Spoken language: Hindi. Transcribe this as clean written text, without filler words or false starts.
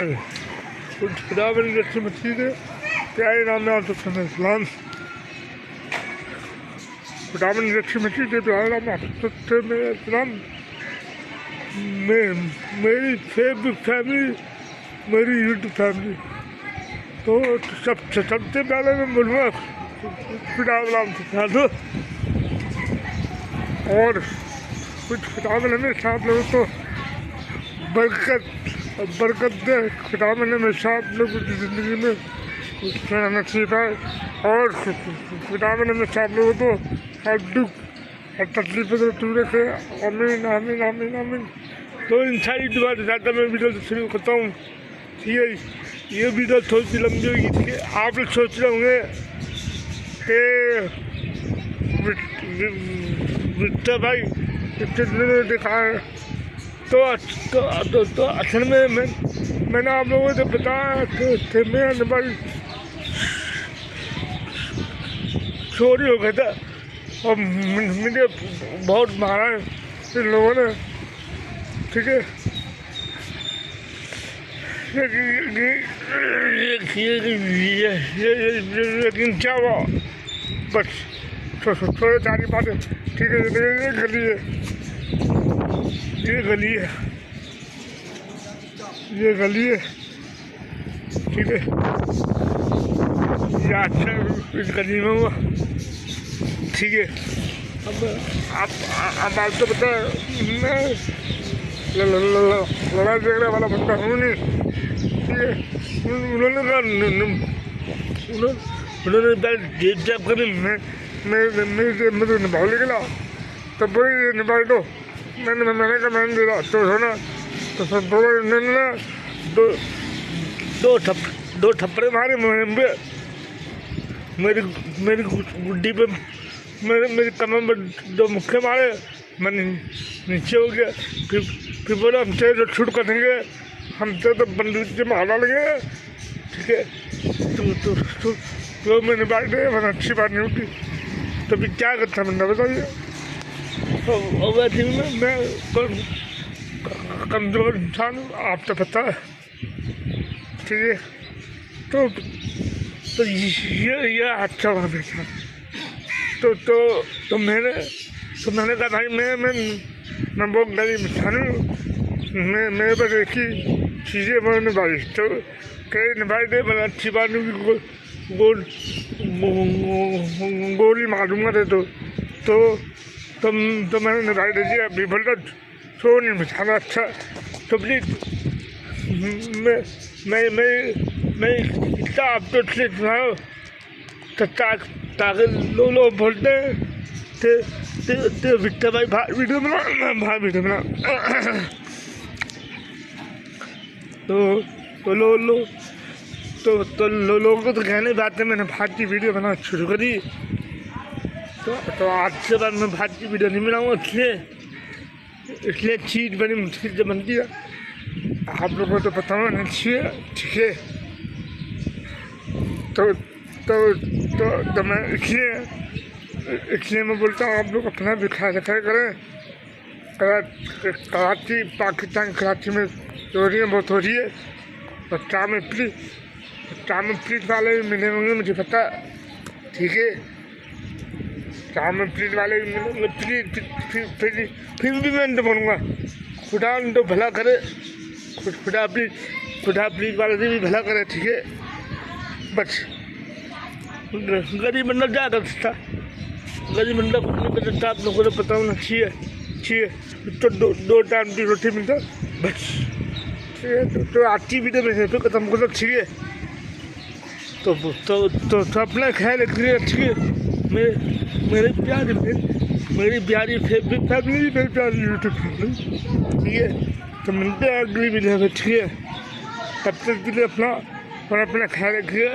कुछ खुदावन जैसी मसीह है, प्यारे नाम में आप सबसे इस्लाम। खुदावन जैसी मसीह के प्यारे नाम में आप सबसे मेरा इस्लाम। मेरी फेवरेट फैमिली, मेरी यूट्यूब फैमिली, तो सबसे पहले मैं बोलूँगा खुदावन से साधु, और कुछ खुदावन हमेशा आप लोगों को बरकत दे। खुदावन हमेशा आप लोगों की ज़िंदगी में उसका नसीब है, और खुदावन हमेशा आप लोगों को हर दुख हर तकलीफ़ों से दूर रखे। आमीन आमीन आमीन आमीन। तो इन सारी दुआ के साथ मैं वीडियो शुरू करता हूँ। ठीक है, ये वीडियो थोड़ी सी लंबी होगी। ठीक है, आप लोग सोच रहे होंगे कि विक्टर भाई इतने दिनों में दिखा है, तो असल में मैंने आप लोगों से बताया कि मेरा भाई चोरी हो गया था, और मुझे बहुत मारा है इन लोगों ने। ठीक है, लेकिन क्या हुआ, बस थोड़ी सारी बातें। ठीक है, ये गली है, ये गली है, ये गली है। ठीक है, ये अच्छा इस गली में हुआ। ठीक है, अब आपको पता है मैं लड़ाई झगड़े वाला बंदा हूँ नहीं। ठीक है, उन्होंने जेब जैब करी, मैं तो निभाव निकला, तब बोली निभाई दो। मैंने कहा मैंने दे रहा तो ना, तो सब दो थप्पड़े मारे मुझे, मेरी गुड्डी पे, मेरी कमर में दो मुक्के मारे, मैं नीचे हो गया। फिर बोला हमसे तो छूट कर देंगे, हमसे तो बंदूक से मार डालेंगे। ठीक है, तो मैंने बात दे, मैंने अच्छी बात नहीं होती। तो फिर क्या करता बंदा बताइए। और वैसे मैं कमज़ोर इंसान हूँ, आप तो पता है। ठीक है, तो ये अच्छा हुआ बेटा। तो मैंने कहा भाई मैं बहुत गरीब इंसान हूँ, मेरे पास एक ही चीज़ें मैं निभाई, तो कई निभाई दे, मैंने अच्छी बात नहीं गोली मारूंगा दे तो मैंने निभाई दे दिया। अभी बोलता सो नहीं मिठाना अच्छा, तो प्लीज़ मैं इतना आपको इसलिए सुनाओ ताकि लोग बोलते हैं ते विक्टर भाई वीडियो बना तो लोगों को तो कहने बात है, मैंने भाग की वीडियो बनाना शुरू करी। तो आज से बाद मैं भाग की वीडियो नहीं बनाऊँगा, इसलिए चीज़ बड़ी मुश्किल से बनती है। आप लोगों को तो पता होना चाहिए। ठीक है, तो मैं इसलिए मैं बोलता हूँ आप लोग अपना भी ख्याल रखा करें। कराची, पाकिस्तान कराची में चोरियाँ बहुत हो रही है, और ट्रामे पुलिस वाले भी मिले होंगे, मुझे पता। ठीक है, ट्रामे पुलिस वाले भी मिलेंगे। फिर भी मैं तो बोलूँगा खुदा तो भला करे, खुदा पुलिस वाले से भी भला करे। ठीक है, बस गरीब बंदा क्या कर सकता, गरीब बंदा कुछ नहीं कर सकता। आप लोगों को पता होना चाहिए। तो दो टाइम की रोटी मिलता बस। ठीक है, तो आज की वीडियो में तो खत्म कर सकती है। तो अपना ख्याल रखिए। ठीक है, मेरी प्यारी फेवरेट फैमिली, मेरी प्यारी यूट्यूब फैमिली। ठीक है, तो मिलते हैं अगली वीडियो में। ठीक है, तब तक के लिए अपना ख्याल रखिए।